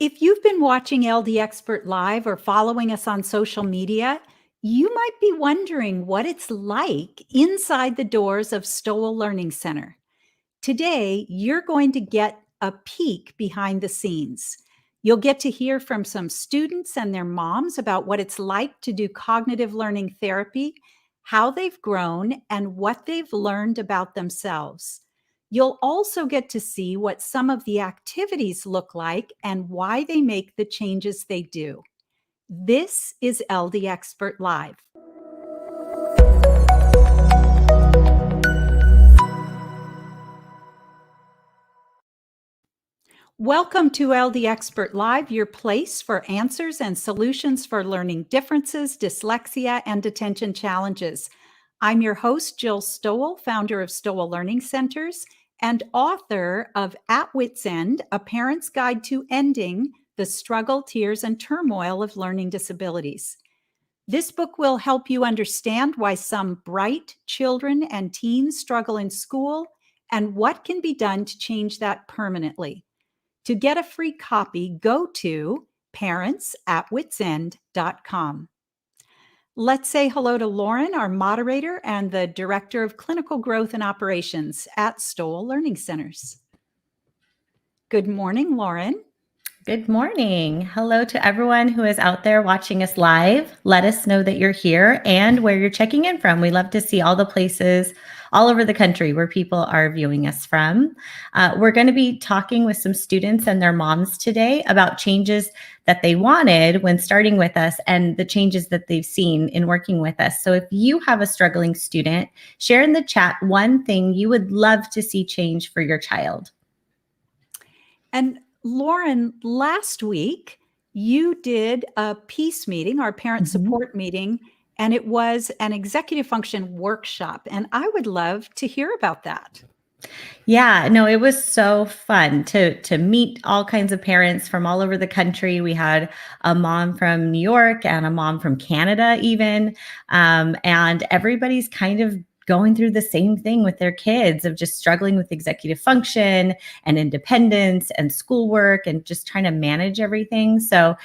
If you've been watching LD Expert Live or following us on social media, you might be wondering what it's like inside the doors of Stowell Learning Center. Today, you're going to get a peek behind the scenes. You'll get to hear from some students and their moms about what it's like to do cognitive learning therapy, how they've grown, and what they've learned about themselves. You'll also get to see what some of the activities look like and why they make the changes they do. This is LD Expert Live. Welcome to LD Expert Live, your place for answers and solutions for learning differences, dyslexia, and attention challenges. I'm your host, Jill Stowell, founder of Stowell Learning Centers and author of At Wit's End, A Parent's Guide to Ending the Struggle, Tears, and Turmoil of Learning Disabilities. This book will help you understand why some bright children and teens struggle in school and what can be done to change that permanently. To get a free copy, go to parentsatwitsend.com. Let's say hello to Lauren, our moderator and the Director of Clinical Growth and Operations at Stowell Learning Centers. Good morning, Lauren. Good morning. Hello to everyone who is out there watching us live. Let us know that you're here and where you're checking in from. We love to see all the places all over the country where people are viewing us from. We're going to be talking with some students and their moms today about changes that they wanted when starting with us and the changes that they've seen in working with us. So if you have a struggling student, share in the chat one thing you would love to see change for your child. And Lauren, last week, you did a peace meeting, our parent support meeting, and it was an executive function workshop. And I would love to hear about that. Yeah, no, it was so fun to meet all kinds of parents from all over the country. We had a mom from New York and a mom from Canada even, and everybody's kind of going through the same thing with their kids of just struggling with executive function and independence and schoolwork and just trying to manage everything. So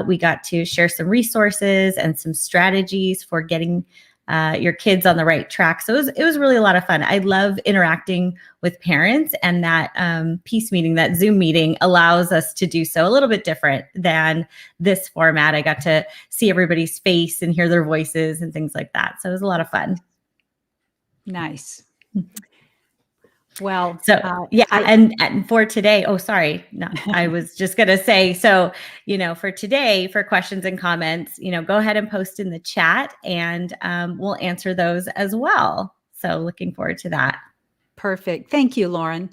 we got to share some resources and some strategies for getting your kids on the right track. So it was really a lot of fun. I love interacting with parents, and that peace meeting, that Zoom meeting, allows us to do so a little bit different than this format. I got to see everybody's face and hear their voices and things like that. So it was a lot of fun. Nice. Well, so yeah, and for today, I was just going to say, so, for today, for questions and comments, go ahead and post in the chat and we'll answer those as well. So looking forward to that. Perfect. Thank you, Lauren.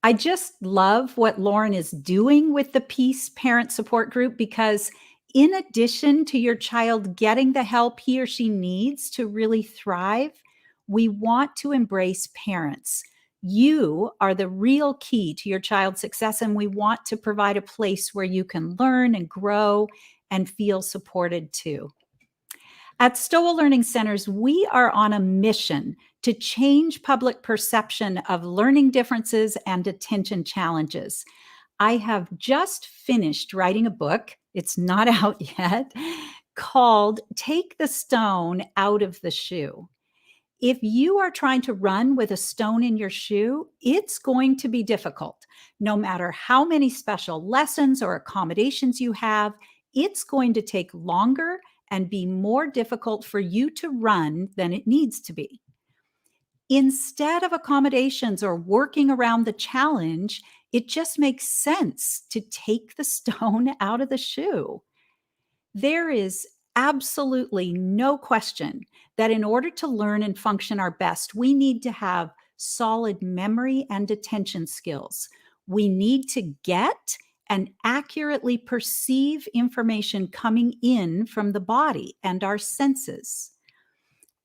I just love what Lauren is doing with the Peace Parent Support Group, because in addition to your child getting the help he or she needs to really thrive, we want to embrace parents. You are the real key to your child's success, and we want to provide a place where you can learn and grow and feel supported too. At Stowell Learning Centers, we are on a mission to change public perception of learning differences and attention challenges. I have just finished writing a book, it's not out yet, called Take the Stone Out of the Shoe. If you are trying to run with a stone in your shoe, it's going to be difficult. No matter how many special lessons or accommodations you have, it's going to take longer and be more difficult for you to run than it needs to be. Instead of accommodations or working around the challenge, it just makes sense to take the stone out of the shoe. There is absolutely no question that in order to learn and function our best, we need to have solid memory and attention skills. We need to get and accurately perceive information coming in from the body and our senses.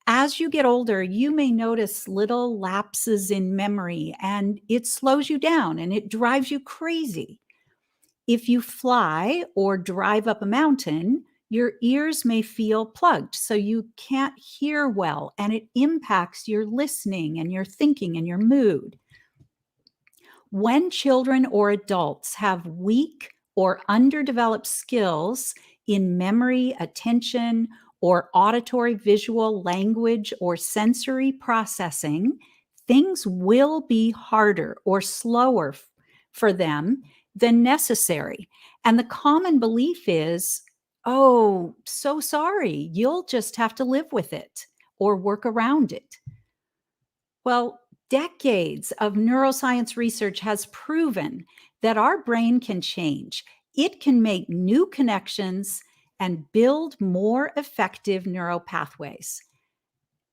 As you get older, you may notice little lapses in memory, and it slows you down and it drives you crazy. If you fly or drive up a mountain, your ears may feel plugged, so you can't hear well, and it impacts your listening and your thinking and your mood. When children or adults have weak or underdeveloped skills in memory, attention, or auditory, visual, language, or sensory processing, things will be harder or slower for them than necessary. And the common belief is, oh, so sorry, you'll just have to live with it or work around it. Well, decades of neuroscience research has proven that our brain can change. It can make new connections and build more effective neural pathways.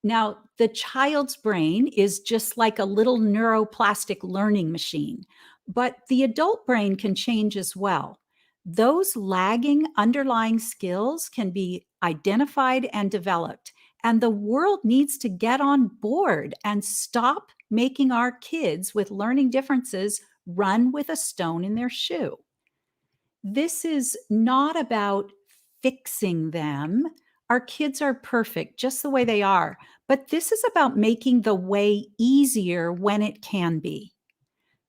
Now, the child's brain is just like a little neuroplastic learning machine, but the adult brain can change as well. Those lagging underlying skills can be identified and developed, and the world needs to get on board and stop making our kids with learning differences run with a stone in their shoe. This is not about fixing them. Our kids are perfect just the way they are, but this is about making the way easier when it can be.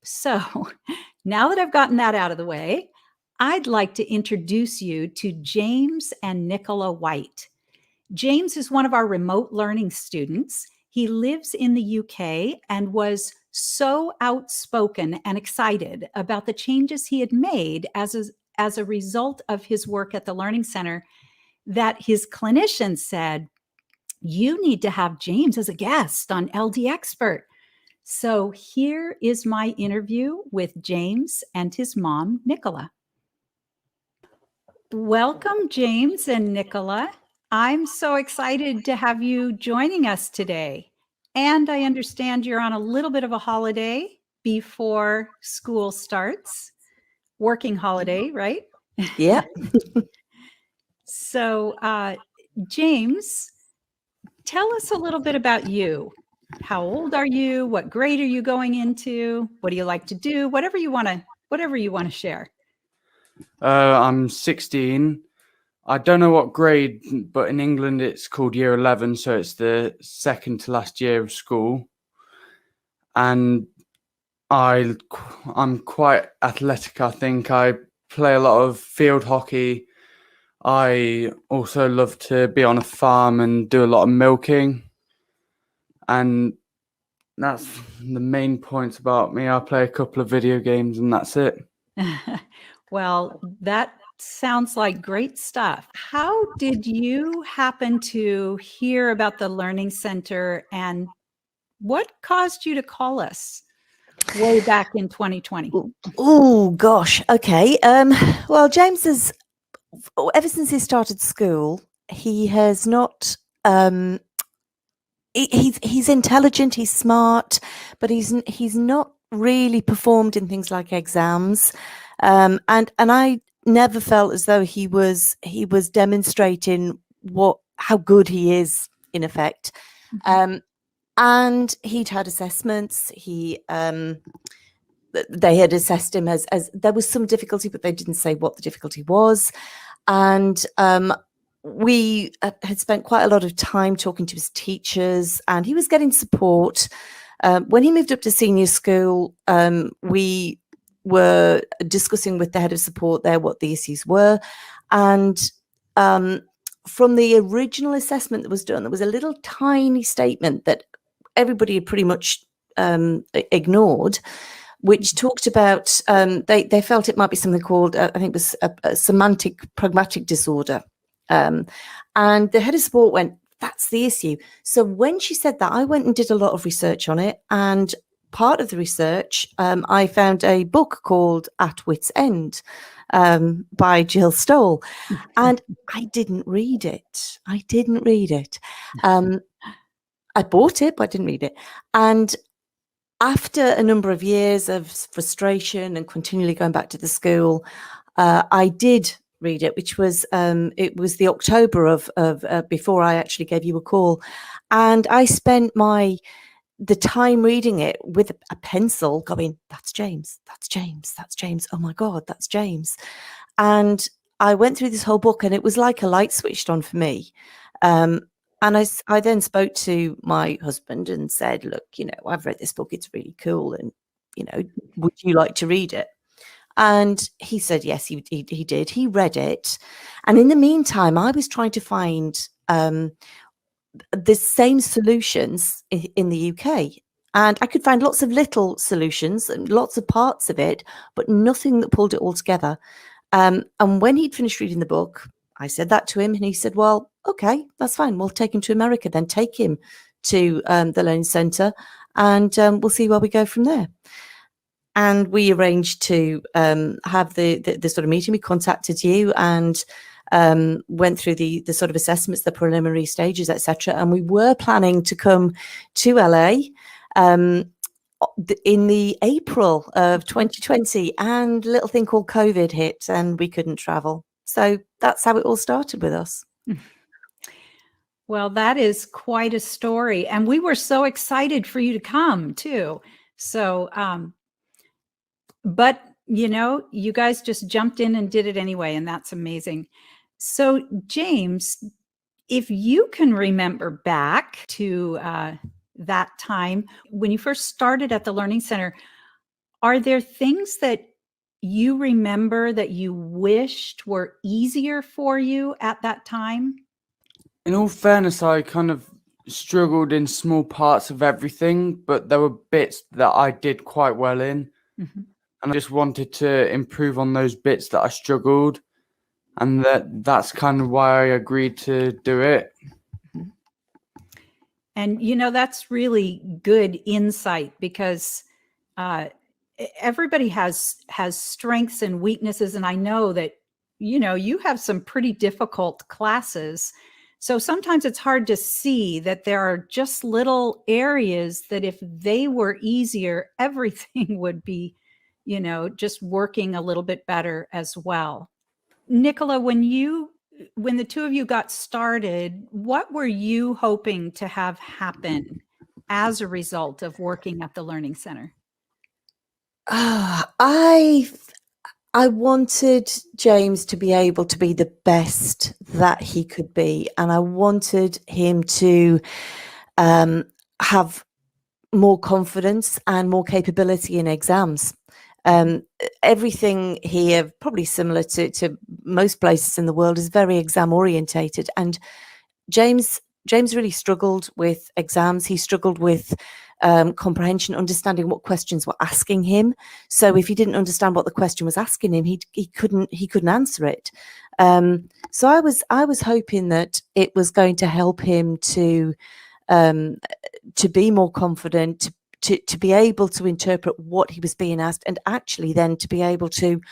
So now that I've gotten that out of the way, I'd like to introduce you to James and Nicola Whyte. James is one of our remote learning students. He lives in the UK and was so outspoken and excited about the changes he had made as a result of his work at the Learning Center that his clinician said, you need to have James as a guest on LD Expert. So here is my interview with James and his mom, Nicola. Welcome, James and Nicola. I'm so excited to have you joining us today. And I understand you're on a little bit of a holiday before school starts. Working holiday, right? Yeah. So, James, tell us a little bit about you. How old are you? What grade are you going into? What do you like to do? Whatever you want to share. I'm 16. I don't know what grade, but in England it's called year 11, so it's the second to last year of school. And I'm quite athletic, I think. I play a lot of field hockey. I also love to be on a farm and do a lot of milking. And that's the main points about me. I play a couple of video games and that's it. Well, that sounds like great stuff. How did you happen to hear about the Learning Center, and what caused you to call us way back in 2020? Oh gosh. Okay. Well, James has, ever since he started school, he has not. He's intelligent. He's smart, but he's not really performed in things like exams. And I never felt as though he was demonstrating how good he is in effect. And he'd had assessments. They had assessed him as there was some difficulty, but they didn't say what the difficulty was. And we had spent quite a lot of time talking to his teachers, and he was getting support. When he moved up to senior school, we were discussing with the head of support there what the issues were. And from the original assessment that was done, there was a little tiny statement that everybody had pretty much ignored, which talked about, they felt it might be something called, I think it was a semantic pragmatic disorder. And the head of support went, that's the issue. So when she said that, I went and did a lot of research on it. And part of the research, I found a book called At Wit's End by Jill Stowell. And I didn't read it. I bought it, but I didn't read it. And after a number of years of frustration and continually going back to the school, I did read it, which was it was the October of before I actually gave you a call, and I spent the time reading it with a pencil, going, "That's James. That's James. That's James. Oh my God, that's James." And I went through this whole book, and it was like a light switched on for me. And I then spoke to my husband and said, look, I've read this book. It's really cool. And, would you like to read it? And he said, yes, he did. He read it. And in the meantime, I was trying to find the same solutions in the UK. And I could find lots of little solutions and lots of parts of it, but nothing that pulled it all together. And when he'd finished reading the book, I said that to him, and he said, well, okay, that's fine. We'll take him to America, then take him to the Learning Center, and we'll see where we go from there. And we arranged to have the sort of meeting. We contacted you and went through the sort of assessments, the preliminary stages, etc. And we were planning to come to LA in the April of 2020, and a little thing called COVID hit, and we couldn't travel. So that's how it all started with us. Well, that is quite a story, and we were so excited for you to come too. So, but you know, you guys just jumped in and did it anyway, and that's amazing. So, James, if you can remember back to that time when you first started at the Learning Center, are there things that you remember that you wished were easier for you at that time? In all fairness, I kind of struggled in small parts of everything, but there were bits that I did quite well in. Mm-hmm. And I just wanted to improve on those bits that I struggled. And that's kind of why I agreed to do it. And, you know, that's really good insight, because everybody has strengths and weaknesses. And I know that, you know, you have some pretty difficult classes. So sometimes it's hard to see that there are just little areas that if they were easier, everything would be, you know, just working a little bit better as well. Nicola, when the two of you got started, what were you hoping to have happen as a result of working at the Learning Center? I wanted James to be able to be the best that he could be, and I wanted him to have more confidence and more capability in exams. Everything here, probably similar to most places in the world, is very exam orientated, and James really struggled with exams. He struggled with comprehension, understanding what questions were asking him. So if he didn't understand what the question was asking him, he couldn't answer it. So I was hoping that it was going to help him to be more confident, to be able to interpret what he was being asked, and actually then to be able to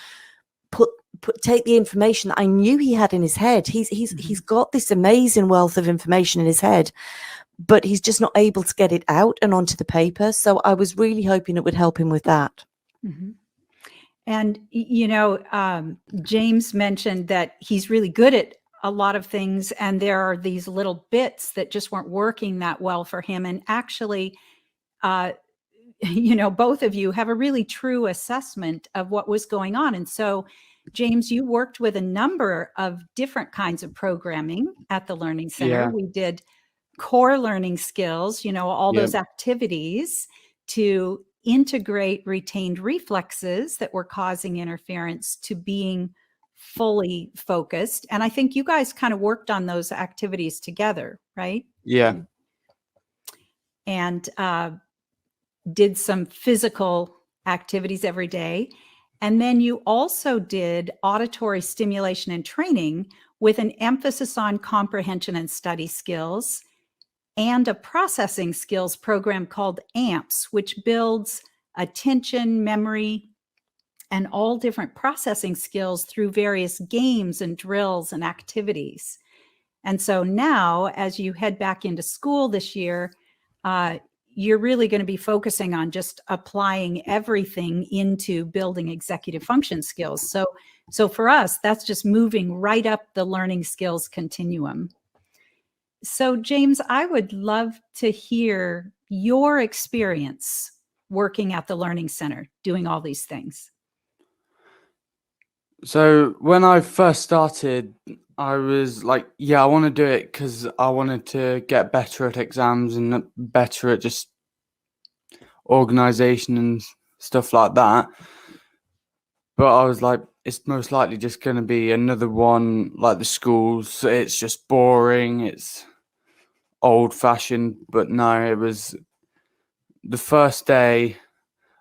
take the information that I knew he had in his head. He's got this amazing wealth of information in his head, but he's just not able to get it out and onto the paper. So I was really hoping it would help him with that. Mm-hmm. And, you know, James mentioned that he's really good at a lot of things, and there are these little bits that just weren't working that well for him. And actually, you know, both of you have a really true assessment of what was going on. And so, James, you worked with a number of different kinds of programming at the Learning Center. Yeah. We did core learning skills, you know, all those activities to integrate retained reflexes that were causing interference to being fully focused. And I think you guys kind of worked on those activities together, right? Yeah. And did some physical activities every day. And then you also did auditory stimulation and training with an emphasis on comprehension and study skills, and a processing skills program called AMPS, which builds attention, memory, and all different processing skills through various games and drills and activities. And so now, as you head back into school this year, you're really going to be focusing on just applying everything into building executive function skills. So for us, that's just moving right up the learning skills continuum. So James, I would love to hear your experience working at the Learning Center, doing all these things. So when I first started, I was like, yeah, I want to do it because I wanted to get better at exams and better at just organization and stuff like that. but I was like, it's most likely just going to be another one like the schools. It's just boring. It's old fashioned. But no, it was the first day.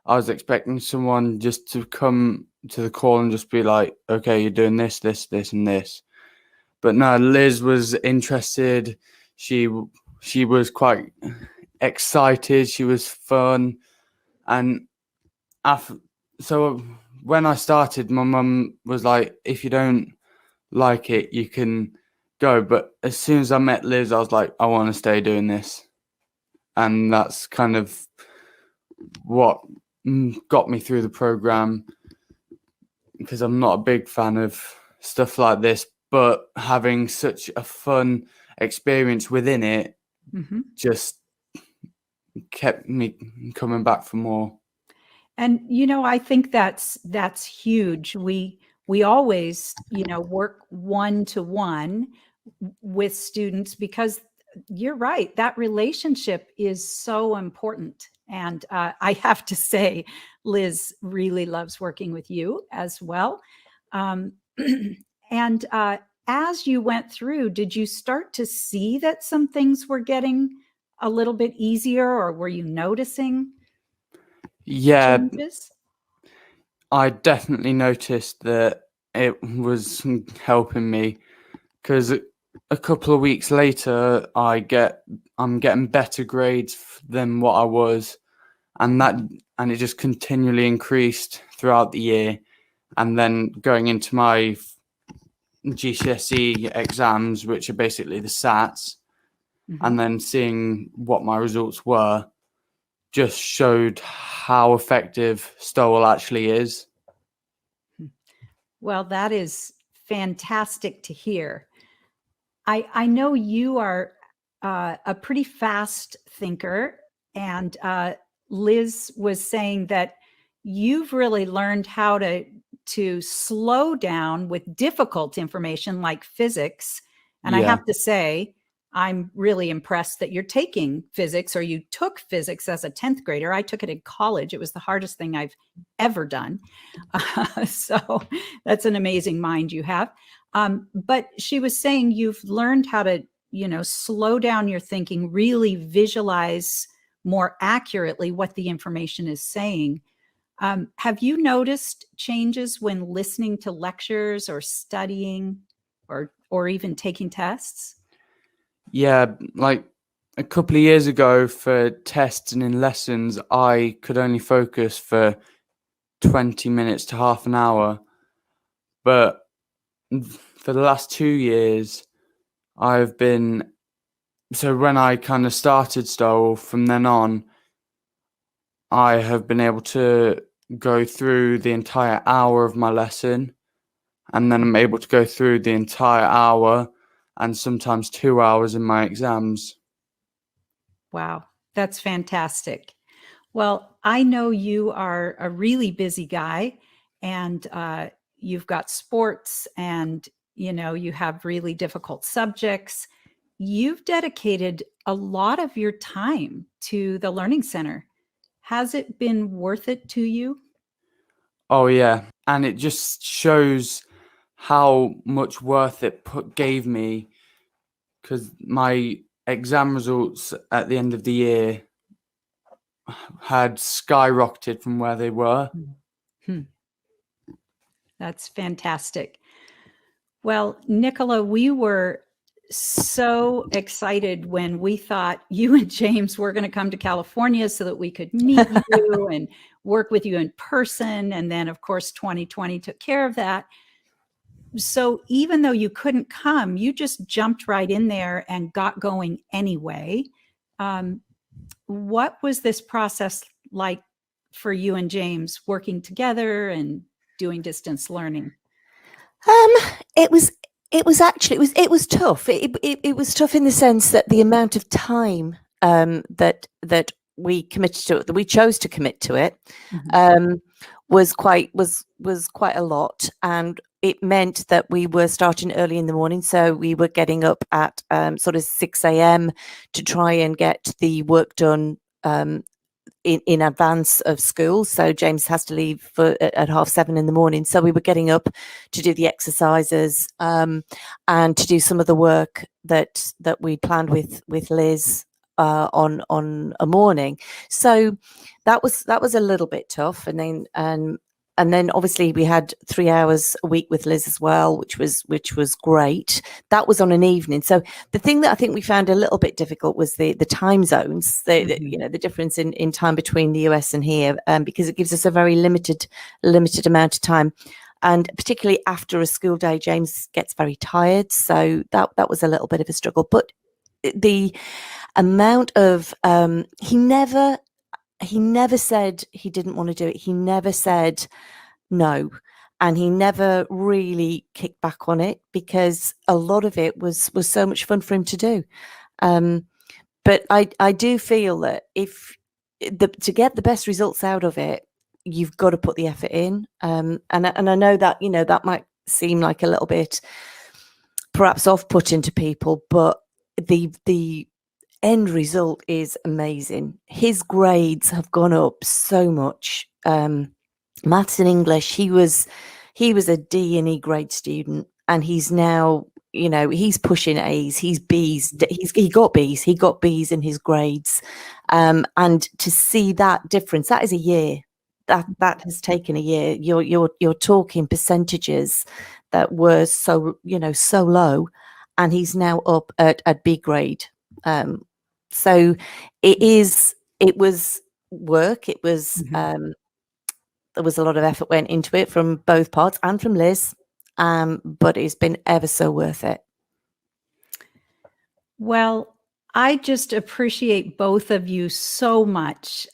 I was expecting someone just to come to the call and just be like, okay, you're doing this, this, this, and this. But no, Liz was interested. She was quite excited. She was fun. And so when I started, my mum was like, if you don't like it, you can go. But as soon as I met Liz, I was like, I want to stay doing this. And that's kind of what got me through the program, because I'm not a big fan of stuff like this, but having such a fun experience within it just kept me coming back for more. And I think that's huge. We always work one-to-one with students, because you're right, that relationship is so important. And I have to say, Liz really loves working with you as well. And as you went through, did you start to see that some things were getting a little bit easier, or were you noticing changes? I definitely noticed that it was helping me, because a couple of weeks later, I'm getting better grades than what I was, and it just continually increased throughout the year. And then going into my GCSE exams, which are basically the SATs, and then seeing what my results were, just showed how effective Stowell actually is. Well, that is fantastic to hear. I know you are a pretty fast thinker, and Liz was saying that you've really learned how to slow down with difficult information like physics. And I have to say, I'm really impressed that you're taking physics, or you took physics as a 10th grader. I took it in college. It was the hardest thing I've ever done. So that's an amazing mind you have. But she was saying you've learned how to, slow down your thinking, really visualize more accurately what the information is saying. Have you noticed changes when listening to lectures or studying or even taking tests? Yeah, like a couple of years ago for tests and in lessons, I could only focus for 20 minutes to half an hour. But for the last 2 years, so when I kind of started Stowell, from then on, I have been able to go through the entire hour of my lesson, and then I'm able to go through the entire hour and sometimes 2 hours in my exams. Wow, that's fantastic. Well, I know you are a really busy guy, and you've got sports, and you have really difficult subjects. You've dedicated a lot of your time to the Learning Center. Has it been worth it to you? Oh yeah, and it just shows how much worth it gave me, because my exam results at the end of the year had skyrocketed from where they were. That's fantastic. Well, Nicola, we were so excited when we thought you and James were going to come to California so that we could meet you and work with you in person. And then, of course, 2020 took care of that. So even though you couldn't come, you just jumped right in there and got going anyway. What was this process like for you and James, working together and doing distance learning? It was tough. It was tough in the sense that the amount of time that we committed to it, that we chose to commit to it, was quite a lot, and it meant that we were starting early in the morning. So we were getting up at sort of 6 a.m. to try and get the work done in advance of school. So James has to leave at 7:30 in the morning. So we were getting up to do the exercises and to do some of the work that we planned with Liz on a morning. So that was a little bit tough. And then obviously we had 3 hours a week with Liz as well, which was great. That was on an evening. So the thing that I think we found a little bit difficult was the time zones, the difference in time between the US and here, because it gives us a very limited amount of time. And particularly after a school day, James gets very tired. So that was a little bit of a struggle. But the amount of he never said he didn't want to do it. He never said no. And he never really kicked back on it, because a lot of it was so much fun for him to do. But I do feel that to get the best results out of it, you've got to put the effort in. And I know that, that might seem like a little bit perhaps off-putting to people, but the end result is amazing. His grades have gone up so much. Maths and English, he was a D and E grade student, and he's now, he's pushing A's, he's B's, he got B's in his grades. And to see that difference, that is a year. That has taken a year. You're talking percentages that were so low, and he's now up at B grade. So it was work. It was, there was a lot of effort went into it from both parts and from Liz. But it's been ever so worth it. Well, I just appreciate both of you so much,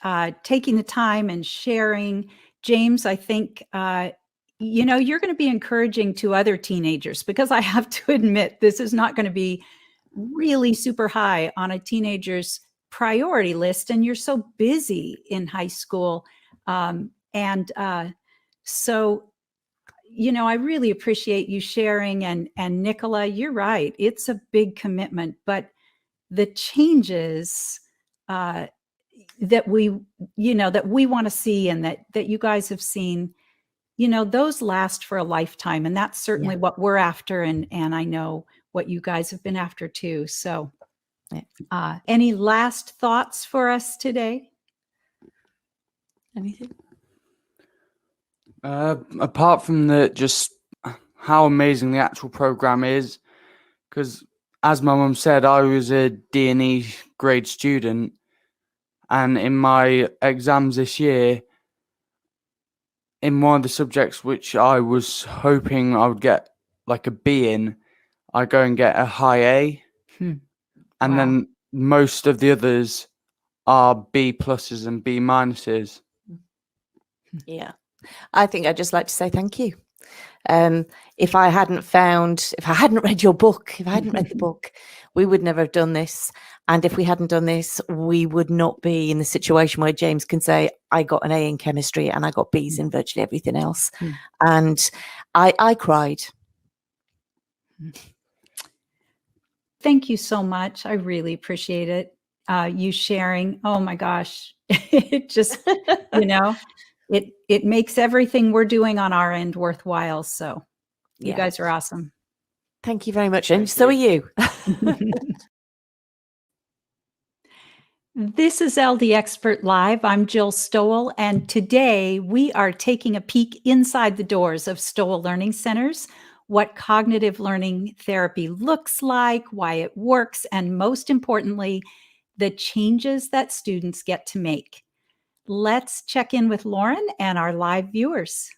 taking the time and sharing. James, I think, you're going to be encouraging to other teenagers, because I have to admit, this is not going to be really super high on a teenager's priority list. And you're so busy in high school. So I really appreciate you sharing. And Nicola, you're right. It's a big commitment, but the changes that we want to see, and that you guys have seen, those last for a lifetime. And that's certainly what we're after. And I know what you guys have been after too. So any last thoughts for us today? Anything? Apart from just how amazing the actual program is, because as my mum said, I was a D&E grade student, and in my exams this year, in one of the subjects which I was hoping I would get like a B in, I go and get a high A. And then most of the others are B pluses and B minuses. Yeah. I think I'd just like to say thank you. If I hadn't read your book, if I hadn't read the book, we would never have done this. And if we hadn't done this, we would not be in the situation where James can say, I got an A in chemistry and I got B's in virtually everything else. And I cried. Thank you so much. I really appreciate it. You sharing. Oh my gosh. It just, it makes everything we're doing on our end worthwhile. So you guys are awesome. Thank you very much. And so are you. This is LD Expert Live. I'm Jill Stowell, and today we are taking a peek inside the doors of Stowell Learning Centers, what cognitive learning therapy looks like, why it works, and most importantly, the changes that students get to make. Let's check in with Lauren and our live viewers.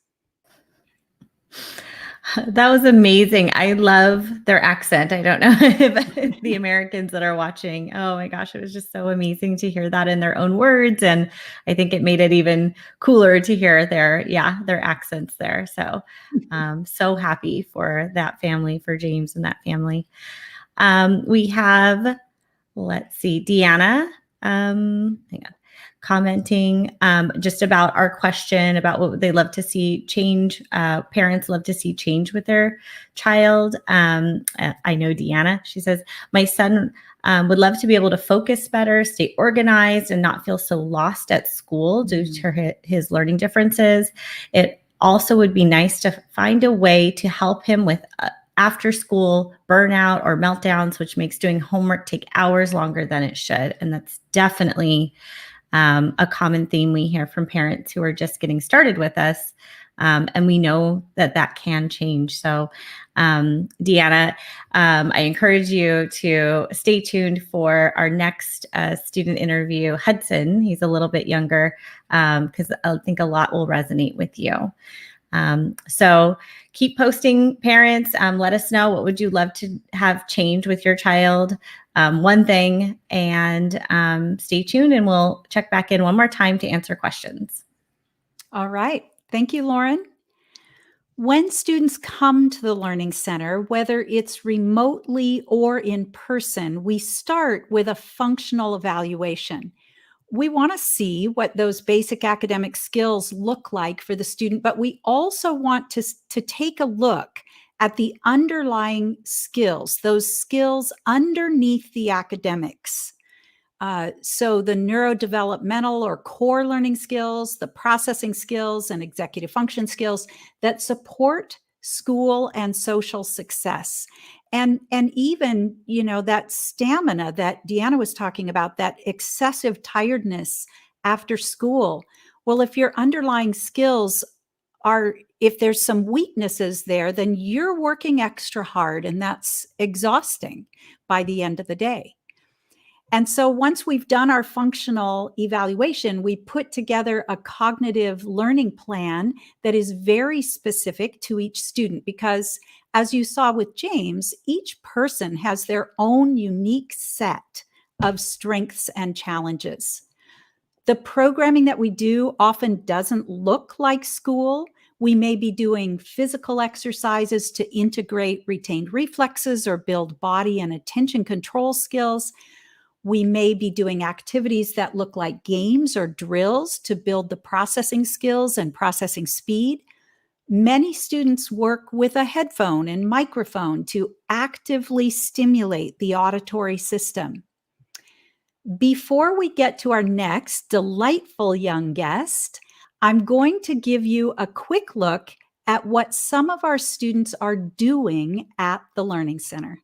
That was amazing. I love their accent. I don't know if the Americans that are watching, oh my gosh, it was just so amazing to hear that in their own words. And I think it made it even cooler to hear their accents there. So so happy for that family, for James and that family. We have, let's see, Deanna, hang on, commenting just about our question about what they love to see change. Parents love to see change with their child. I know Deanna, she says, my son would love to be able to focus better, stay organized, and not feel so lost at school due to his learning differences. It also would be nice to find a way to help him with after school burnout or meltdowns, which makes doing homework take hours longer than it should. And that's definitely a common theme we hear from parents who are just getting started with us. And we know that that can change. So, Deanna, I encourage you to stay tuned for our next student interview, Hudson. He's a little bit younger, because I think a lot will resonate with you. So keep posting, parents. Let us know, what would you love to have change with your child? One thing, and stay tuned, and we'll check back in one more time to answer questions. All right. Thank you, Lauren. When students come to the Learning Center, whether it's remotely or in person, we start with a functional evaluation. We want to see what those basic academic skills look like for the student, but we also want to take a look at the underlying skills, those skills underneath the academics. So the neurodevelopmental or core learning skills, the processing skills, and executive function skills that support school and social success. And even, that stamina that Deanna was talking about, that excessive tiredness after school. Well, if your underlying skills if there's some weaknesses there, then you're working extra hard, and that's exhausting by the end of the day. And so once we've done our functional evaluation, we put together a cognitive learning plan that is very specific to each student, because as you saw with James, each person has their own unique set of strengths and challenges. The programming that we do often doesn't look like school. We may be doing physical exercises to integrate retained reflexes or build body and attention control skills. We may be doing activities that look like games or drills to build the processing skills and processing speed. Many students work with a headphone and microphone to actively stimulate the auditory system. Before we get to our next delightful young guest, I'm going to give you a quick look at what some of our students are doing at the Learning Center.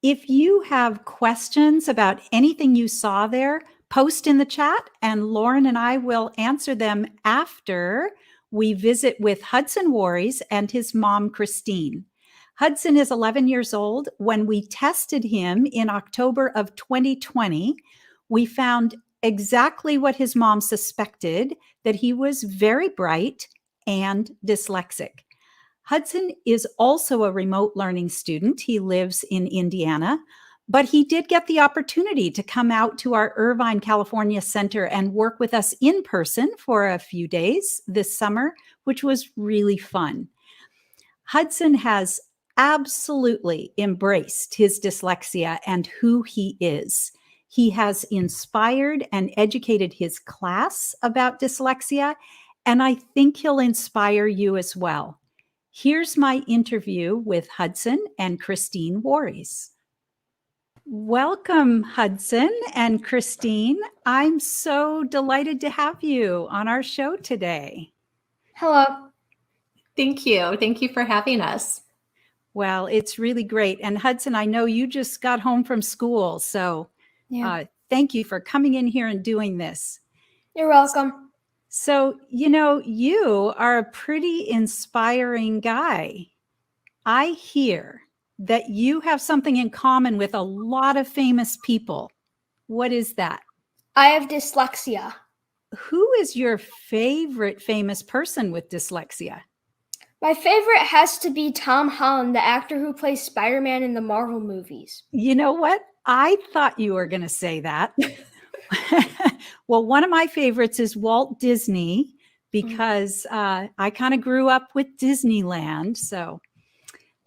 If you have questions about anything you saw there, post in the chat, and Lauren and I will answer them after we visit with Hudson Warries and his mom, Christine. Hudson is 11 years old. When we tested him in October of 2020, we found exactly what his mom suspected, that he was very bright and dyslexic. Hudson is also a remote learning student. He lives in Indiana, but he did get the opportunity to come out to our Irvine, California center and work with us in person for a few days this summer, which was really fun. Hudson has absolutely embraced his dyslexia and who he is. He has inspired and educated his class about dyslexia, and I think he'll inspire you as well. Here's my interview with Hudson and Christine Voorhees. Welcome, Hudson and Christine. I'm so delighted to have you on our show today. Hello. Thank you. Thank you for having us. Well, it's really great. And Hudson, I know you just got home from school, so thank you for coming in here and doing this. You're welcome. So, you are a pretty inspiring guy. I hear that you have something in common with a lot of famous people. What is that? I have dyslexia. Who is your favorite famous person with dyslexia? My favorite has to be Tom Holland, the actor who plays Spider-Man in the Marvel movies. You know what? I thought you were going to say that. Well, one of my favorites is Walt Disney because I kind of grew up with Disneyland. So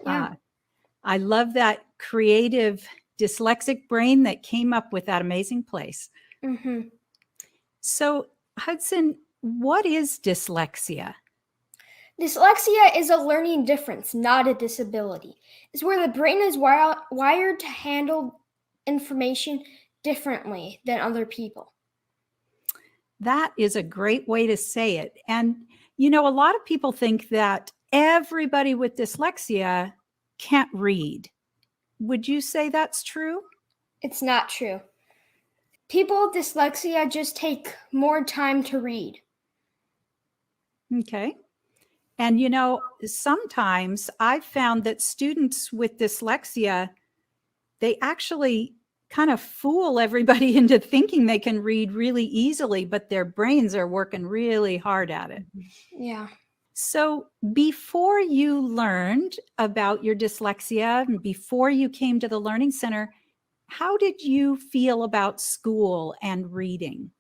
I love that creative dyslexic brain that came up with that amazing place. Mm-hmm. So, Hudson, what is dyslexia? Dyslexia is a learning difference, not a disability. It's where the brain is wired to handle information differently than other people. That is a great way to say it. And, a lot of people think that everybody with dyslexia can't read. Would you say that's true? It's not true. People with dyslexia just take more time to read. Okay. And, sometimes I've found that students with dyslexia, they actually kind of fool everybody into thinking they can read really easily, but their brains are working really hard at it. Yeah. So before you learned about your dyslexia, and before you came to the Learning Center, how did you feel about school and reading?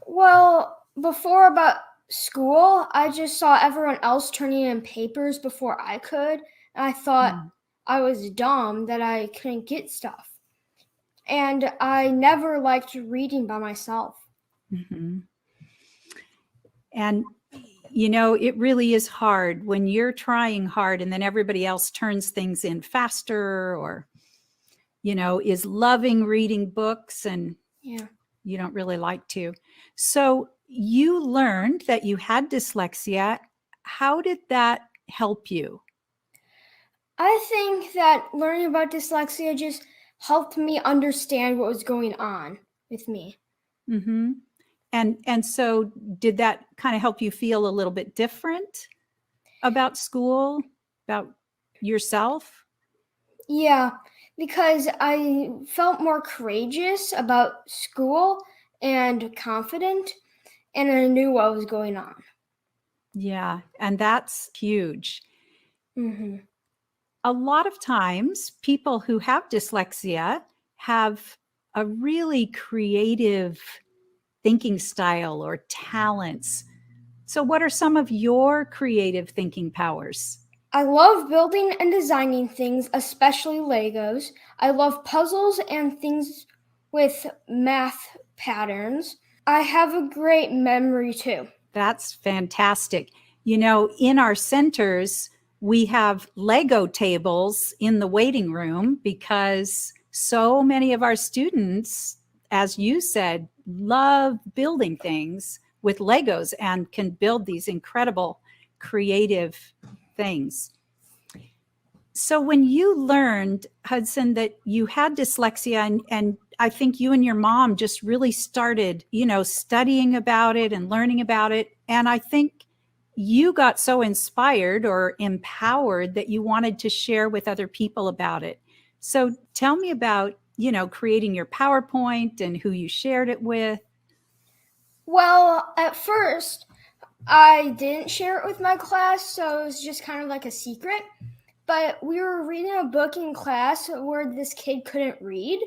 Well, before about school, I just saw everyone else turning in papers before I could. And I thought I was dumb that I couldn't get stuff. And I never liked reading by myself. Mm-hmm. And, it really is hard when you're trying hard and then everybody else turns things in faster or, is loving reading books and you don't really like to. So you learned that you had dyslexia. How did that help you? I think that learning about dyslexia just helped me understand what was going on with me. Mm-hmm. And so did that kind of help you feel a little bit different about school, about yourself? Yeah, because I felt more courageous about school and confident, and I knew what was going on. Yeah, and that's huge. Mm-hmm. A lot of times, people who have dyslexia have a really creative thinking style or talents. So what are some of your creative thinking powers? I love building and designing things, especially Legos. I love puzzles and things with math patterns. I have a great memory too. That's fantastic. In our centers, we have Lego tables in the waiting room because so many of our students, as you said, love building things with Legos and can build these incredible creative things. So when you learned, Hudson, that you had dyslexia and I think you and your mom just really started, studying about it and learning about it. And I think you got so inspired or empowered that you wanted to share with other people about it. So tell me about, creating your PowerPoint and who you shared it with. Well, at first, I didn't share it with my class, so it was just kind of like a secret. But we were reading a book in class where this kid couldn't read,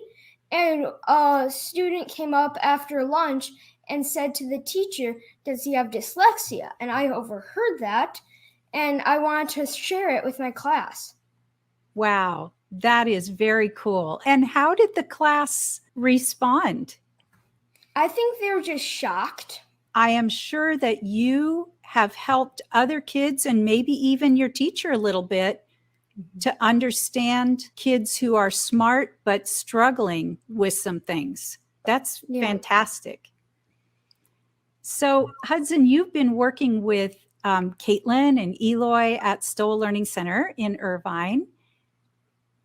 and a student came up after lunch and said to the teacher, "Does he have dyslexia?" And I overheard that, and I wanted to share it with my class. Wow, that is very cool. And how did the class respond? I think they were just shocked. I am sure that you have helped other kids and maybe even your teacher a little bit to understand kids who are smart but struggling with some things. That's fantastic. So, Hudson, you've been working with Caitlin and Eloy at Stowell Learning Center in Irvine.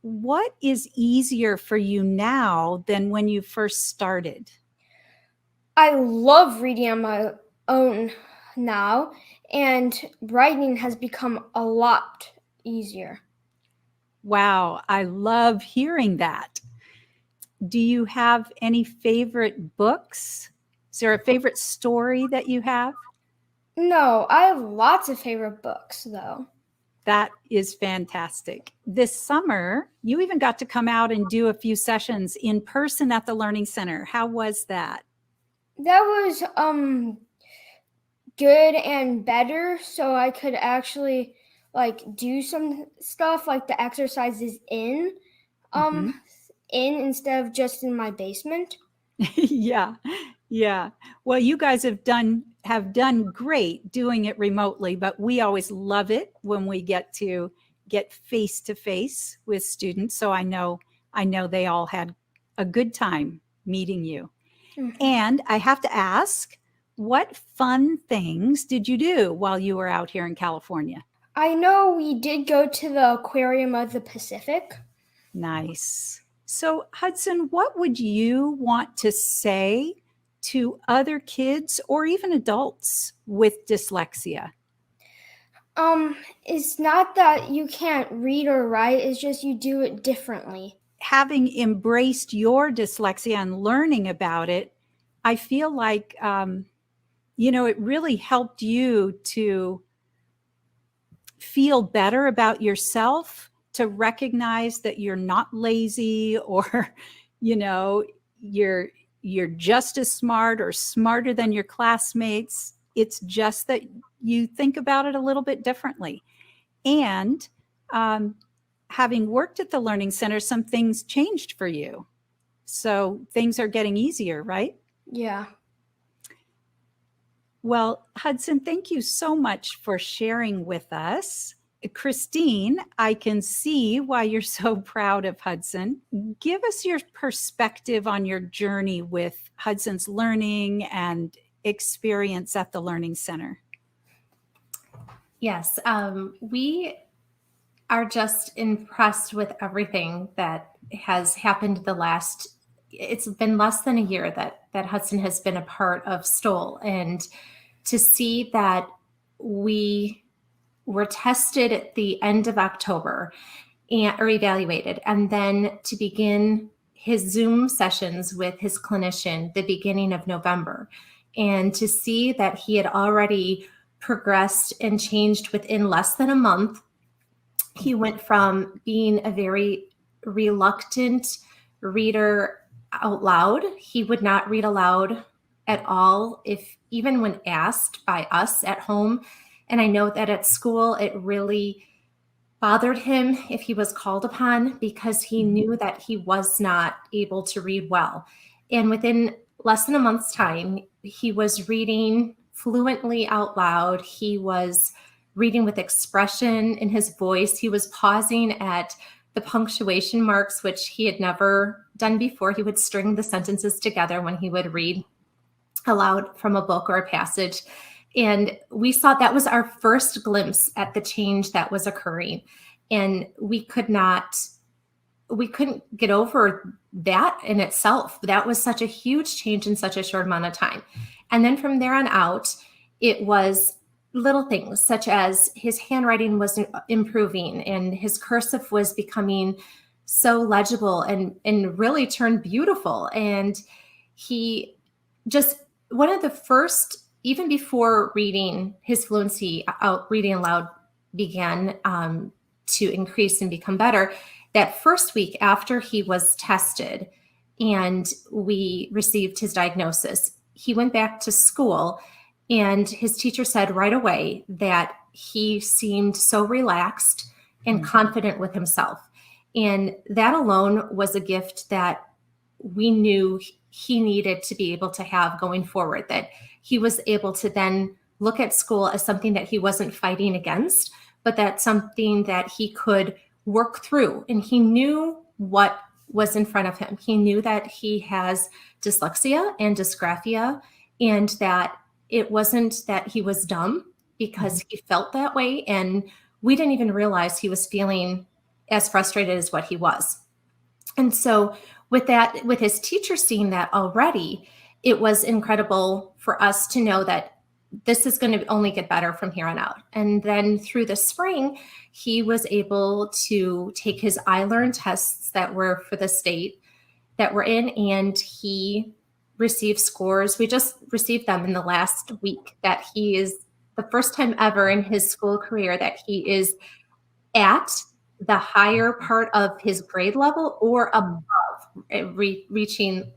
What is easier for you now than when you first started? I love reading on my own now, and writing has become a lot easier. Wow, I love hearing that. Do you have any favorite books? Is there a favorite story that you have? No, I have lots of favorite books, though. That is fantastic. This summer, you even got to come out and do a few sessions in person at the Learning Center. How was that? That was good and better, so I could actually do some stuff like the exercises in instead of just in my basement. Yeah. Well, you guys have done great doing it remotely, but we always love it when we get to get face to face with students. So I know they all had a good time meeting you. Mm-hmm. And I have to ask, what fun things did you do while you were out here in California? I know we did go to the Aquarium of the Pacific. Nice. So, Hudson, what would you want to say to other kids or even adults with dyslexia? It's not that you can't read or write, it's just you do it differently. Having embraced your dyslexia and learning about it, I feel like, it really helped you to feel better about yourself, to recognize that you're not lazy or, you're just as smart or smarter than your classmates. It's just that you think about it a little bit differently. And having worked at the Learning Center, some things changed for you. So things are getting easier, right? Yeah. Well, Hudson, thank you so much for sharing with us. Christine, I can see why you're so proud of Hudson. Give us your perspective on your journey with Hudson's learning and experience at the Learning Center. Yes, we are just impressed with everything that has happened it's been less than a year that Hudson has been a part of Stowell, and to see that we were tested at the end of October or evaluated, and then to begin his Zoom sessions with his clinician the beginning of November, and to see that he had already progressed and changed within less than a month. He went from being a very reluctant reader out loud. He would not read aloud at all, even when asked by us at home. And I know that at school, it really bothered him if he was called upon, because he knew that he was not able to read well. And within less than a month's time, he was reading fluently out loud. He was reading with expression in his voice. He was pausing at the punctuation marks, which he had never done before. He would string the sentences together when he would read aloud from a book or a passage. And we saw that was our first glimpse at the change that was occurring. And we couldn't get over that in itself. That was such a huge change in such a short amount of time. And then from there on out, it was little things such as his handwriting was improving and his cursive was becoming so legible and really turned beautiful. And he just, one of the first, even before reading, his fluency out reading aloud began to increase and become better. That first week after he was tested and we received his diagnosis, he went back to school, and his teacher said right away that he seemed so relaxed and confident with himself. And that alone was a gift that we knew he needed to be able to have going forward, that he was able to then look at school as something that he wasn't fighting against, but that's something that he could work through. And he knew what was in front of him. He knew that he has dyslexia and dysgraphia, and that it wasn't that he was dumb because he felt that way. And we didn't even realize he was feeling as frustrated as what he was. And so with that, with his teacher seeing that already, it was incredible for us to know that this is going to only get better from here on out. And then through the spring, he was able to take his iLearn tests that were for the state that we're in, and he received scores. We just received them in the last week, that he is the first time ever in his school career that he is at the higher part of his grade level or above, reaching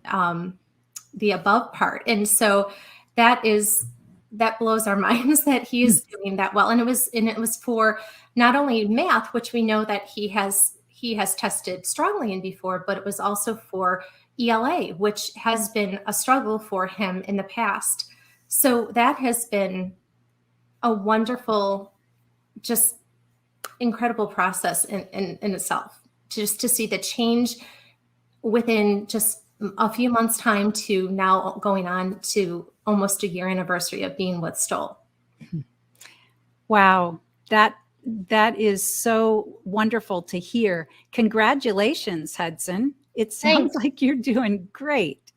the above part. And so that blows our minds that he is doing that well. And it was for not only math, which we know that he has tested strongly in before, but it was also for ELA, which has been a struggle for him in the past. So that has been a wonderful, just incredible process in itself, just to see the change within just a few months' time to now going on to almost a year anniversary of being with Stowell. Wow, that is so wonderful to hear. Congratulations, Hudson. It sounds like you're doing great.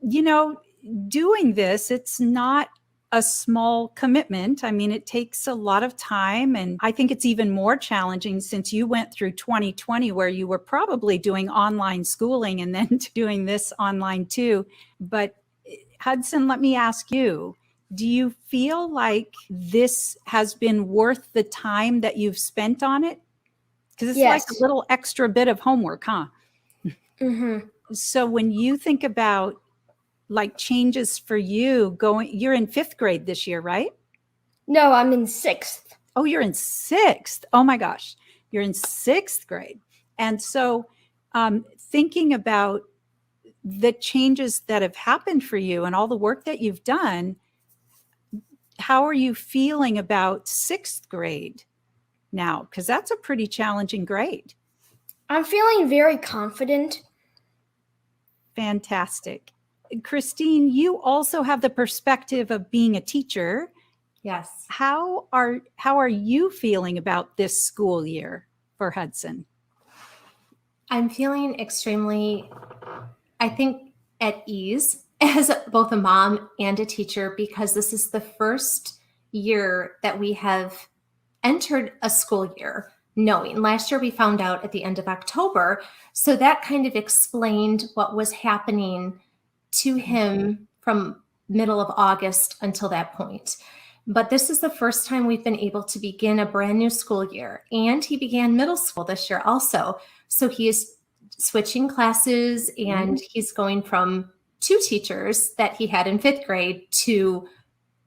You know, doing this, it's not a small commitment. I mean, it takes a lot of time. And I think it's even more challenging since you went through 2020, where you were probably doing online schooling and then doing this online too. But Hudson, let me ask you, do you feel like this has been worth the time that you've spent on it? Because it's like a little extra bit of homework, huh? Mm-hmm. So when you think about like changes for you you're in 5th grade this year, right? No, I'm in 6th. Oh, you're in 6th. Oh my gosh. You're in 6th grade. And so thinking about the changes that have happened for you and all the work that you've done, how are you feeling about 6th grade now? Because that's a pretty challenging grade. I'm feeling very confident. Fantastic. Christine, you also have the perspective of being a teacher. Yes. How are you feeling about this school year for Hudson? I'm feeling extremely, I think, at ease as both a mom and a teacher, because this is the first year that we have entered a school year knowing. Last year we found out at the end of October. So that kind of explained what was happening to him from middle of August until that point. But this is the first time we've been able to begin a brand new school year. And he began middle school this year also. So he is switching classes, and he's going from 2 teachers that he had in 5th grade to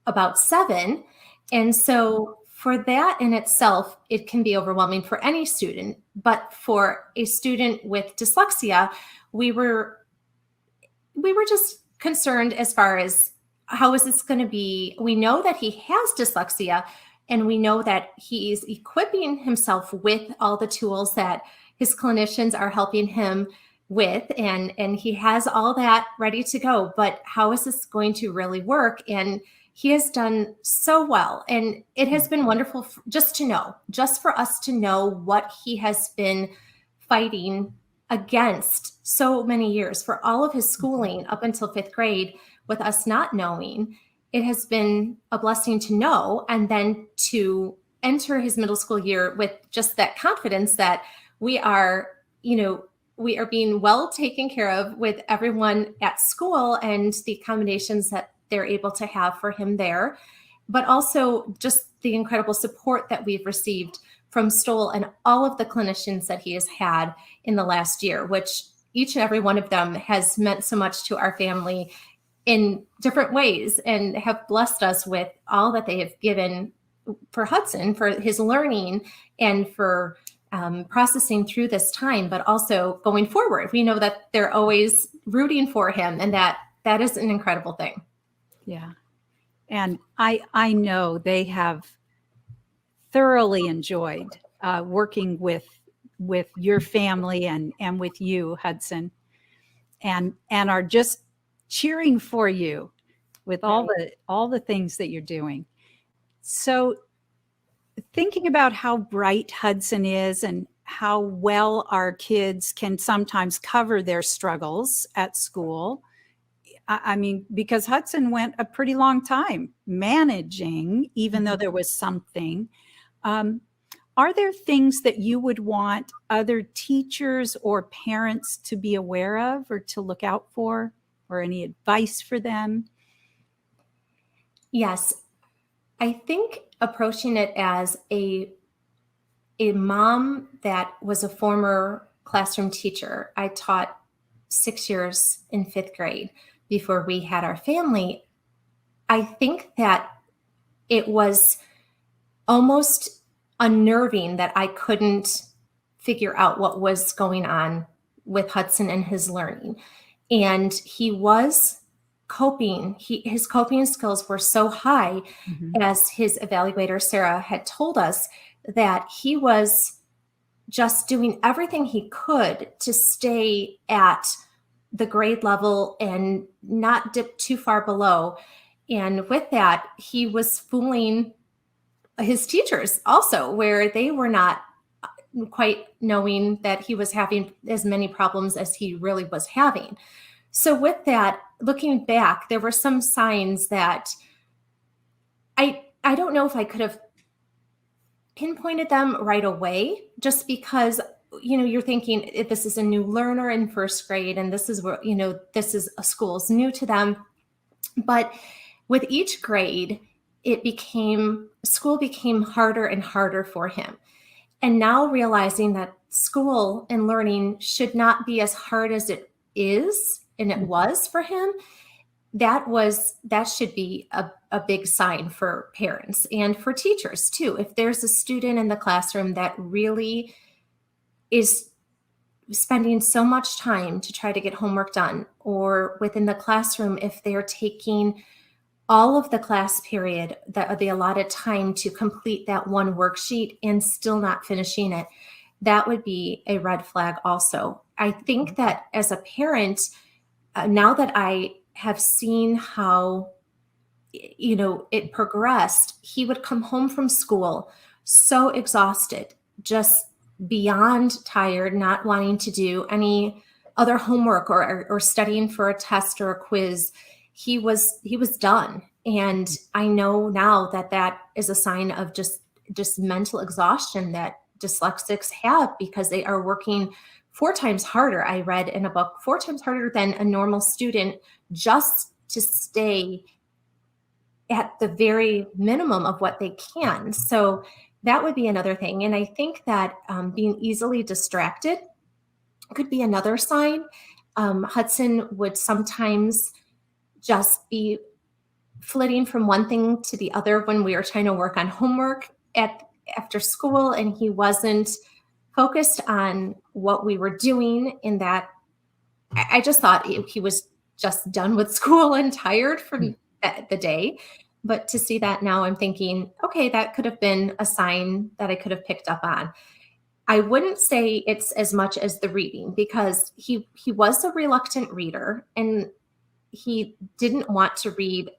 about 7. And so for that in itself, it can be overwhelming for any student. But for a student with dyslexia, we were just concerned as far as how is this going to be. We know that he has dyslexia, and we know that he is equipping himself with all the tools that his clinicians are helping him with, and he has all that ready to go. But how is this going to really work? And he has done so well. And it has been wonderful just for us to know what he has been fighting against so many years, for all of his schooling up until 5th grade, with us not knowing. It has been a blessing to know, and then to enter his middle school year with just that confidence that we are being well taken care of with everyone at school, and the accommodations that they're able to have for him there, but also just the incredible support that we've received from Stowell and all of the clinicians that he has had in the last year, which each and every one of them has meant so much to our family in different ways and have blessed us with all that they have given for Hudson, for his learning and for processing through this time, but also going forward. We know that they're always rooting for him, and that is an incredible thing. Yeah. And I know they have thoroughly enjoyed working with your family and with you, Hudson, and are just cheering for you with all the things that you're doing. So thinking about how bright Hudson is and how well our kids can sometimes cover their struggles at school. I mean, because Hudson went a pretty long time managing, even though there was something. Are there things that you would want other teachers or parents to be aware of or to look out for, or any advice for them? Yes. I think approaching it as a mom that was a former classroom teacher. I taught 6 years in 5th grade before we had our family. I think that it was almost unnerving that I couldn't figure out what was going on with Hudson and his learning. And he was coping. His coping skills were so high, as his evaluator, Sarah, had told us, that he was just doing everything he could to stay at the grade level and not dip too far below. And with that, he was fooling his teachers also, where they were not quite knowing that he was having as many problems as he really was having. So with that, looking back, there were some signs that I don't know if I could have pinpointed them right away, just because, you're thinking if this is a new learner in 1st grade and this is where, this is a school's new to them. But with each grade, school became harder and harder for him. And now realizing that school and learning should not be as hard as it is, and it was for him, that should be a big sign for parents and for teachers too. If there's a student in the classroom that really is spending so much time to try to get homework done, or within the classroom, if they're taking all of the class period, the allotted time to complete that one worksheet and still not finishing it, that would be a red flag also. I think that as a parent, now that I have seen how, it progressed, he would come home from school so exhausted, just beyond tired, not wanting to do any other homework or studying for a test or a quiz. He was done. And I know now that is a sign of just mental exhaustion that dyslexics have, because they are working 4 times harder. I read in a book, 4 times harder than a normal student, just to stay at the very minimum of what they can. So that would be another thing. And I think that being easily distracted could be another sign. Hudson would sometimes just be flitting from one thing to the other when we were trying to work on homework after school, and he wasn't focused on what we were doing. In that, I just thought he was just done with school and tired from the day. But to see that now, I'm thinking, okay, that could have been a sign that I could have picked up on. I wouldn't say it's as much as the reading, because he was a reluctant reader and he didn't want to read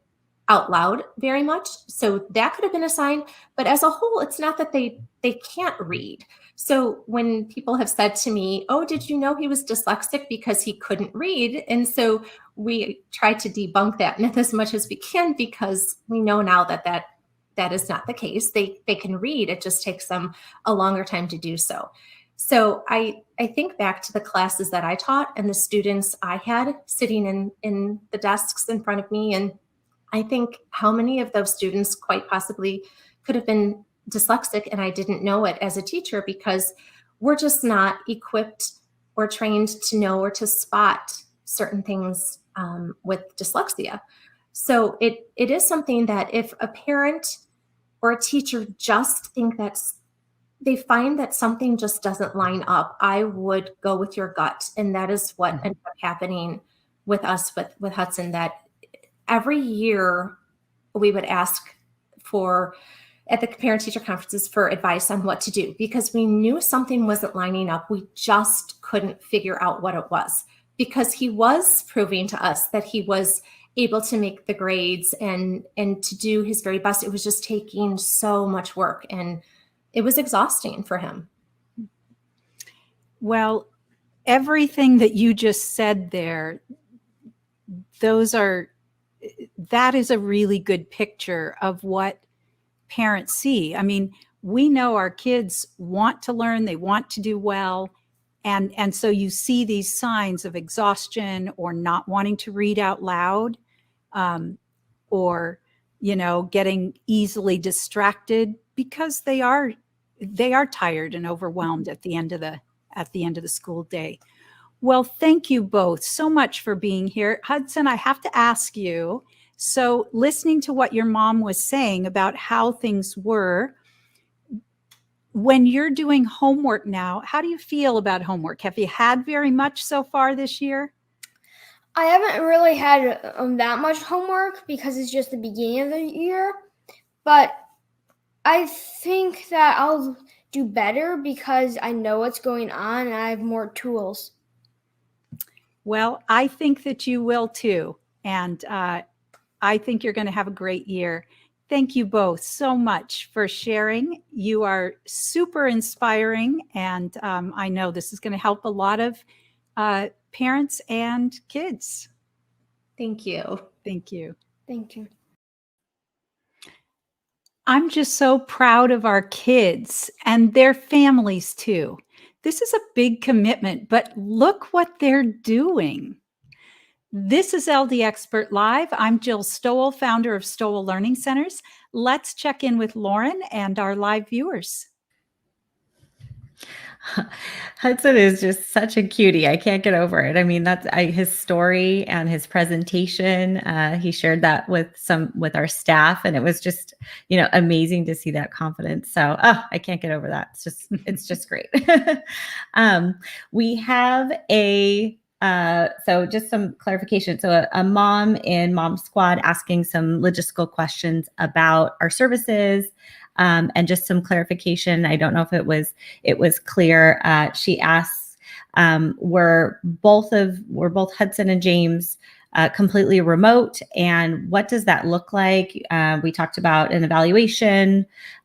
out loud very much. So that could have been a sign. But as a whole, it's not that they can't read. So when people have said to me, oh, did you know he was dyslexic because he couldn't read? And so we try to debunk that myth as much as we can, because we know now that is not the case. They can read. It just takes them a longer time to do so. So I think back to the classes that I taught and the students I had sitting in the desks in front of me. And I think how many of those students quite possibly could have been dyslexic, and I didn't know it as a teacher, because we're just not equipped or trained to know or to spot certain things with dyslexia. So it is something that if a parent or a teacher just think they find that something just doesn't line up, I would go with your gut. And that is what ended up happening with us with Hudson, that every year we would ask at the parent teacher conferences for advice on what to do, because we knew something wasn't lining up. We just couldn't figure out what it was, because he was proving to us that he was able to make the grades and to do his very best. It was just taking so much work, and it was exhausting for him. Well, everything that you just said there, that is a really good picture of what parents see. I mean, we know our kids want to learn, they want to do well. And so you see these signs of exhaustion or not wanting to read out loud, or, getting easily distracted because they are tired and overwhelmed at the end of the school day. Well, thank you both so much for being here. Hudson, I have to ask you, so listening to what your mom was saying about how things were, when you're doing homework now, how do you feel about homework? Have you had very much so far this year? I haven't really had that much homework because it's just the beginning of the year, but I think that I'll do better because I know what's going on and I have more tools. Well, I think that you will too. And I think you're going to have a great year. Thank you both so much for sharing. You are super inspiring. And I know this is going to help a lot of parents and kids. Thank you. Thank you. Thank you. I'm just so proud of our kids and their families too. This is a big commitment, but look what they're doing. This is LD Expert Live. I'm Jill Stowell, founder of Stowell Learning Centers. Let's check in with Lauren and our live viewers. Hudson is just such a cutie. I can't get over it. I mean, that's his story and his presentation. He shared that with our staff, and it was just, amazing to see that confidence. So, I can't get over that. It's just great. We have so just some clarification. So a mom in Mom Squad asking some logistical questions about our services, and just some clarification. I don't know if it was clear. She asks, were both Hudson and James completely remote, and what does that look like? We talked about an evaluation.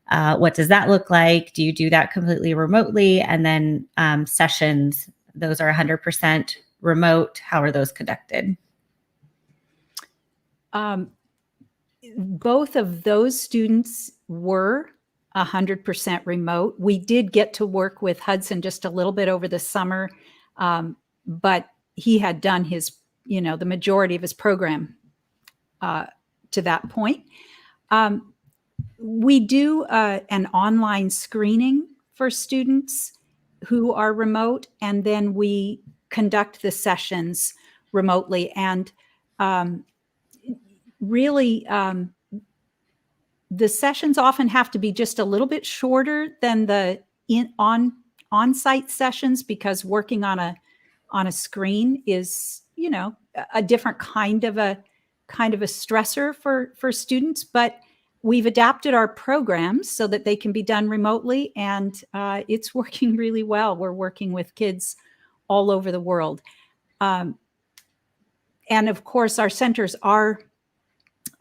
What does that look like? Do you do that completely remotely? And then sessions, those are 100% remote. How are those conducted? Both of those students were 100% remote. We did get to work with Hudson just a little bit over the summer, but he had done his, the majority of his program to that point. We do an online screening for students who are remote, and then we conduct the sessions remotely. And really, the sessions often have to be just a little bit shorter than the on-site sessions, because working on a screen is, a different kind of a stressor for students. But we've adapted our programs so that they can be done remotely, and it's working really well. We're working with kids all over the world. And of course, our centers are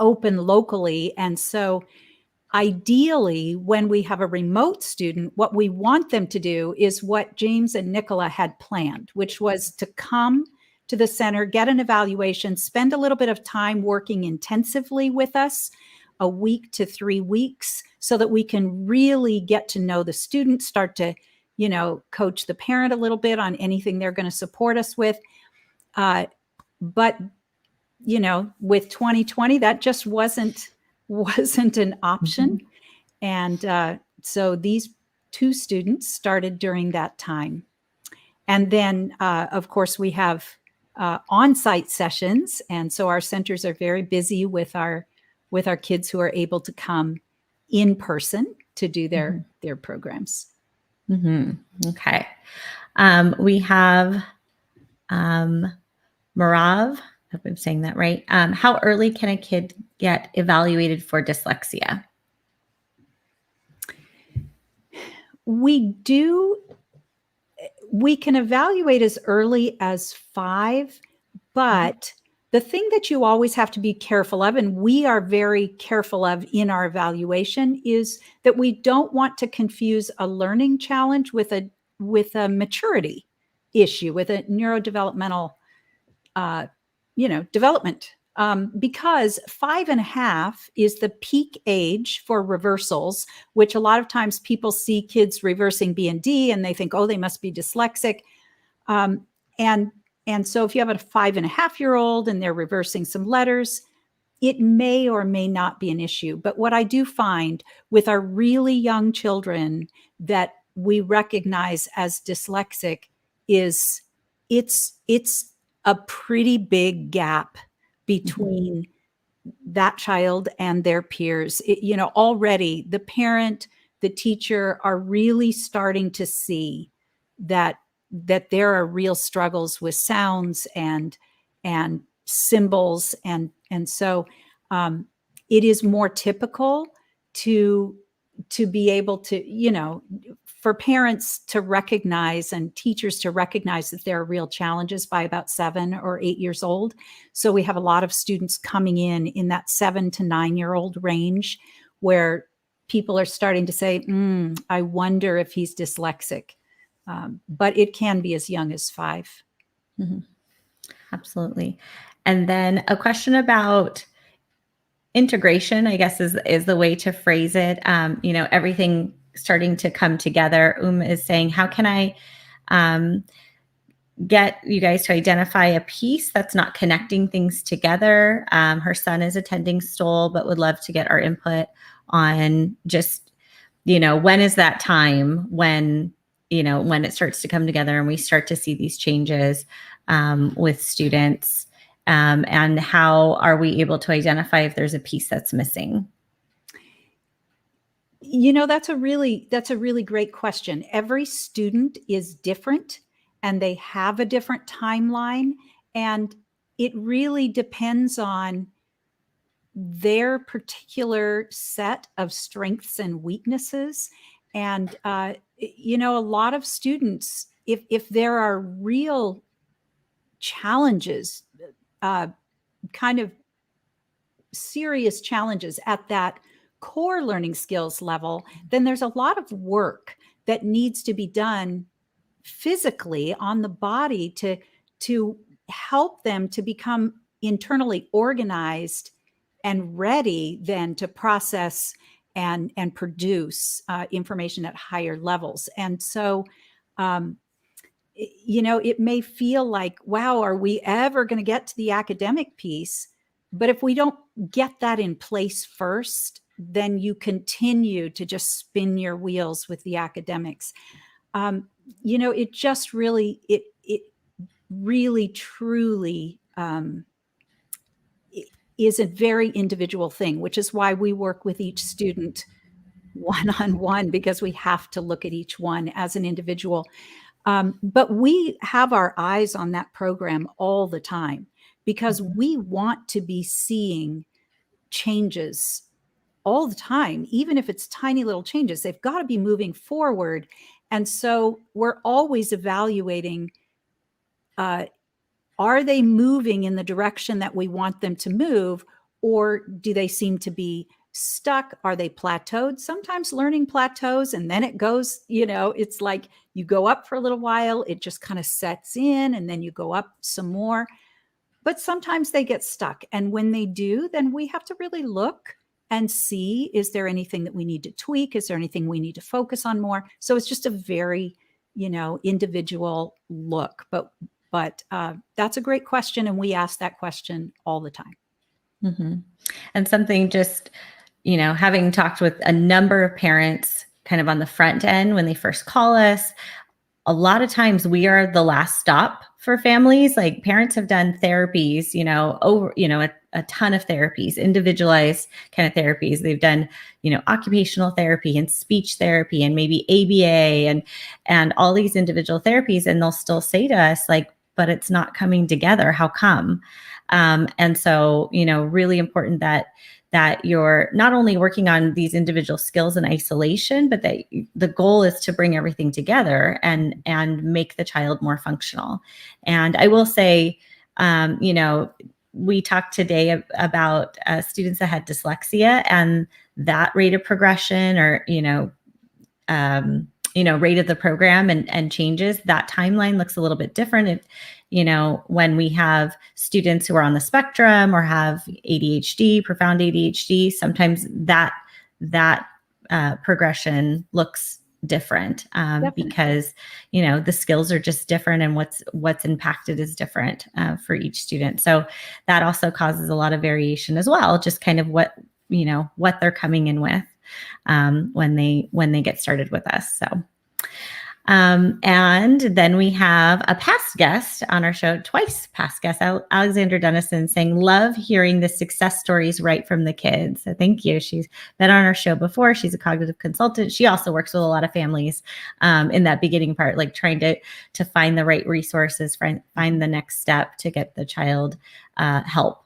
open locally. And so ideally, when we have a remote student, what we want them to do is what James and Nicola had planned, which was to come to the center, get an evaluation, spend a little bit of time working intensively with us, a week to 3 weeks, so that we can really get to know the student, start to, coach the parent a little bit on anything they're going to support us with. But with 2020, that just wasn't an option. Mm-hmm. And so these 2 students started during that time. And then, of course, we have on-site sessions, and so our centers are very busy with our kids who are able to come in person to do their programs. Okay. We have Marav, if I'm saying that right. How early can a kid get evaluated for dyslexia? We can evaluate as early as 5, but the thing that you always have to be careful of, and we are very careful of in our evaluation, is that we don't want to confuse a learning challenge with a maturity issue, with a neurodevelopmental development. Because 5.5 is the peak age for reversals, which a lot of times people see kids reversing B and D and they think, oh, they must be dyslexic. And so if you have a 5.5-year-old and they're reversing some letters, it may or may not be an issue. But what I do find with our really young children that we recognize as dyslexic is it's a pretty big gap between that child and their peers. Already the parent, the teacher are really starting to see that there are real struggles with sounds and symbols. And so it is more typical to be able to, for parents to recognize and teachers to recognize that there are real challenges by about 7 or 8 years old. So we have a lot of students coming in that 7 to 9-year-old range where people are starting to say, I wonder if he's dyslexic. But it can be as young as 5. Absolutely. And then a question about integration, I guess is the way to phrase it. Everything starting to come together. Is saying, how can I get you guys to identify a piece that's not connecting things together? Her son is attending Stowell, but would love to get our input on just, when is that time when it starts to come together and we start to see these changes with students, and how are we able to identify if there's a piece that's missing? That's a really great question. Every student is different and they have a different timeline, and it really depends on their particular set of strengths and weaknesses. And, a lot of students, if there are real challenges, kind of serious challenges at that core learning skills level, then there's a lot of work that needs to be done physically on the body to help them to become internally organized and ready then to process and produce information at higher levels. And so, it may feel like, wow, are we ever going to get to the academic piece? But if we don't get that in place first, then you continue to just spin your wheels with the academics. It just really, it really, truly is a very individual thing, which is why we work with each student one-on-one, because we have to look at each one as an individual. But we have our eyes on that program all the time because we want to be seeing changes all the time, even if it's tiny little changes. They've got to be moving forward. And so we're always evaluating, are they moving in the direction that we want them to move, or do they seem to be stuck? Are they plateaued? Sometimes learning plateaus and then it goes, it's like you go up for a little while, it just kind of sets in, and then you go up some more. But sometimes they get stuck. And when they do, then we have to really look and see, is there anything that we need to tweak? Is there anything we need to focus on more? So it's just a very, individual look. But that's a great question. And we ask that question all the time. And something just, having talked with a number of parents kind of on the front end when they first call us, a lot of times we are the last stop for families. Like parents have done therapies, a ton of therapies, individualized kind of therapies. They've done, occupational therapy and speech therapy and maybe ABA and all these individual therapies. And they'll still say to us like, but it's not coming together. How come? And so, really important that you're not only working on these individual skills in isolation, but that the goal is to bring everything together and make the child more functional. And I will say, we talked today about students that had dyslexia, and that rate of progression or, rate of the program and changes. That timeline looks a little bit different. When we have students who are on the spectrum or have ADHD, profound ADHD, sometimes that progression looks different because the skills are just different and what's impacted is different for each student. So that also causes a lot of variation as well, just kind of what they're coming in with when they get started with us. So and then we have a past guest on our show, twice past guest, Alexandra Dennison, saying, love hearing the success stories right from the kids. So thank you. She's been on our show before. She's a cognitive consultant. She also works with a lot of families in that beginning part, like trying to find the right resources, find the next step to get the child help.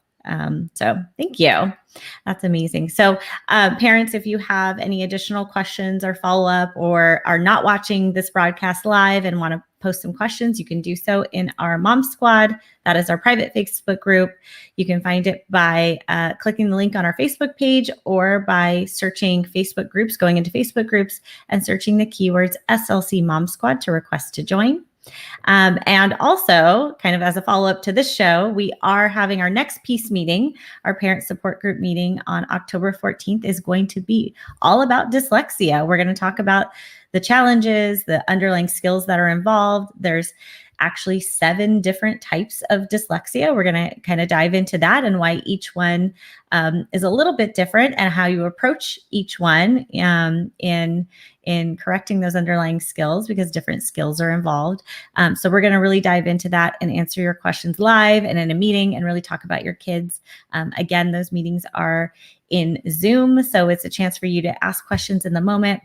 So thank you. That's amazing. So parents, if you have any additional questions or follow-up or are not watching this broadcast live and want to post some questions, you can do so in our Mom Squad. That is our private Facebook group. You can find it by clicking the link on our Facebook page or by searching Facebook groups, going into Facebook groups and searching the keywords SLC Mom Squad to request to join. And also, kind of as a follow-up to this show, we are having our next peace meeting. Our parent support group meeting on October 14th is going to be all about dyslexia. We're going to talk about the challenges, the underlying skills that are involved. There's actually 7 different types of dyslexia. We're going to kind of dive into that and why each one is a little bit different and how you approach each one in correcting those underlying skills, because different skills are involved. So we're going to really dive into that and answer your questions live and in a meeting and really talk about your kids. Again, those meetings are in Zoom, so it's a chance for you to ask questions in the moment,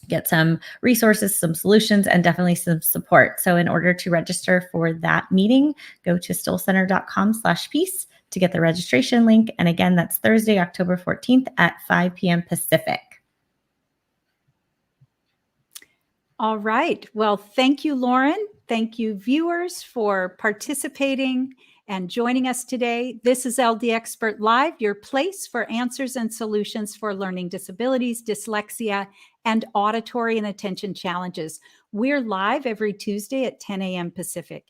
get some resources, some solutions, and definitely some support. So in order to register for that meeting, go to stowellcenter.com/peace to get the registration link. And again, that's Thursday, October 14th at 5 p.m. Pacific. All right. Well, thank you, Lauren. Thank you, viewers, for participating and joining us today. This is LD Expert Live, your place for answers and solutions for learning disabilities, dyslexia, and auditory and attention challenges. We're live every Tuesday at 10 a.m. Pacific.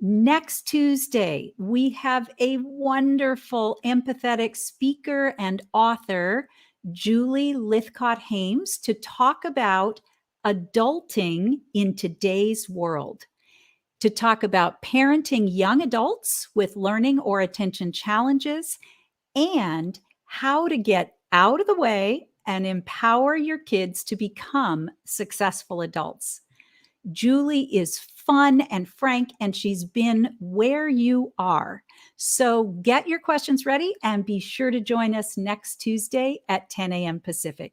Next Tuesday, we have a wonderful empathetic speaker and author, Julie Lithcott-Hames, to talk about adulting in today's world, to talk about parenting young adults with learning or attention challenges and how to get out of the way and empower your kids to become successful adults. Julie is fun and frank, and she's been where you are. So get your questions ready and be sure to join us next Tuesday at 10 a.m. Pacific.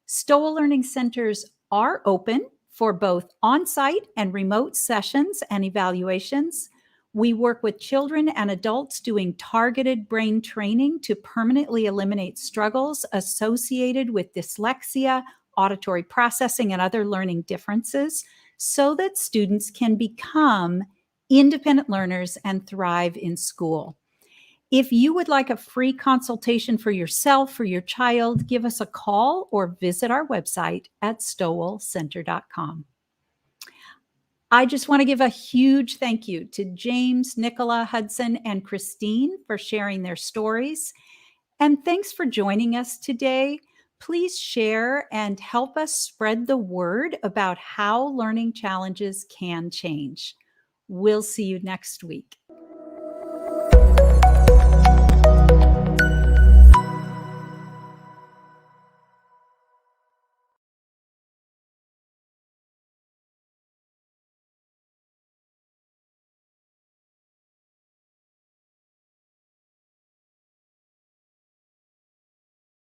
Stowell Learning Centers are open for both on-site and remote sessions and evaluations. We work with children and adults doing targeted brain training to permanently eliminate struggles associated with dyslexia, auditory processing, and other learning differences so that students can become independent learners and thrive in school. If you would like a free consultation for yourself or your child, give us a call or visit our website at stowellcenter.com. I just want to give a huge thank you to James, Nicola, Hudson, and Christine for sharing their stories. And thanks for joining us today. Please share and help us spread the word about how learning challenges can change. We'll see you next week.